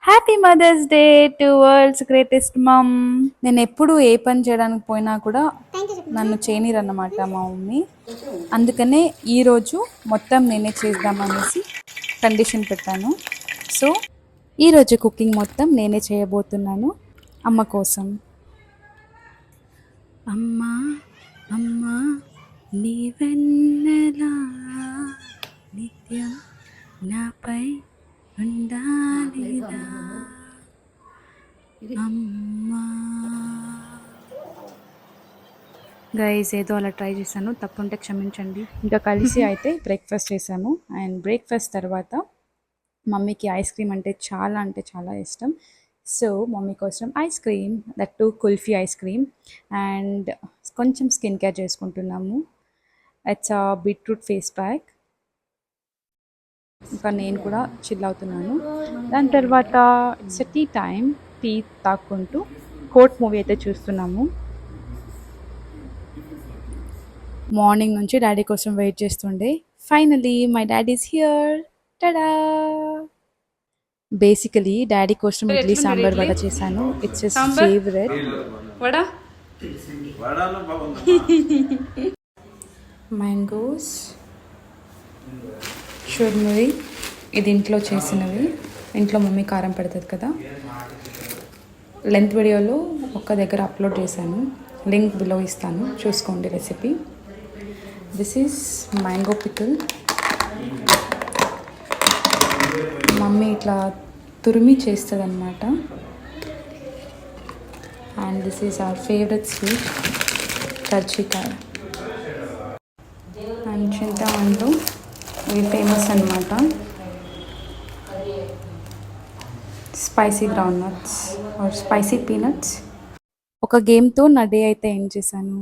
Happy mother's day to world's greatest mom. నేను ఎప్పుడు ఏ పని చేయడానికి పోయినా కూడా నన్ను చేయనిరన్నమాట మా మమ్మీ. అందుకనే ఈరోజు మొత్తం నేనే చేద్దామనేసి కండిషన్ పెట్టాను. సో ఈరోజు కుకింగ్ మొత్తం నేనే చేయబోతున్నాను అమ్మ కోసం. అమ్మా అమ్మా నీవెన్నెలా నిత్యం నాపై ఉండాలిరా అమ్మా. గైస్ ఏదో అలా ట్రై చేశాను, తప్పుంటే క్షమించండి. ఇంకా కలిసి అయితే బ్రేక్ఫాస్ట్ చేశాము. అండ్ బ్రేక్ఫాస్ట్ తర్వాత మమ్మీకి ఐస్ క్రీమ్ అంటే చాలా ఇష్టం. సో మమ్మీ కోసం ice cream, that too kulfi ice cream, and కొంచెం స్కిన్ కేర్ చేసుకుంటున్నాము. It's a beetroot face pack. ఇంకా నేను కూడా చిల్ అవుతున్నాను. దాని తర్వాత ఇట్స్ టీ టైం. టీ తాక్కుంటూ కోర్ట్ మూవీ అయితే చూస్తున్నాము. మార్నింగ్ నుంచి డాడీ కోసం వెయిట్ చేస్తుండే. Finally my daddy is here. Tada! Basically daddy కోసం ఇడ్లీ సాంబార్ వడ చేశాను. It's his favourite vada. Mangoes, షుర్మురి, ఇది ఇంట్లో చేసినవి. ఇంట్లో మమ్మీ కారం పెడుతుంది కదా. లెంత్ వీడియోలో ఒక్క దగ్గర అప్లోడ్ చేశాను, లింక్ బిలో ఇస్తాను, చూసుకోండి recipe. This is mango pickle. Mummy ఇట్లా తురిమి చేస్తుంది అన్నమాట. And this is our favourite sweet karjikaya. And చింతపండు, ఇవి ఫేమస్ అన్నమాట. Spicy groundnuts or spicy peanuts. ఒక గేమ్తో నా డే అయితే ఎండ్ చేశాను.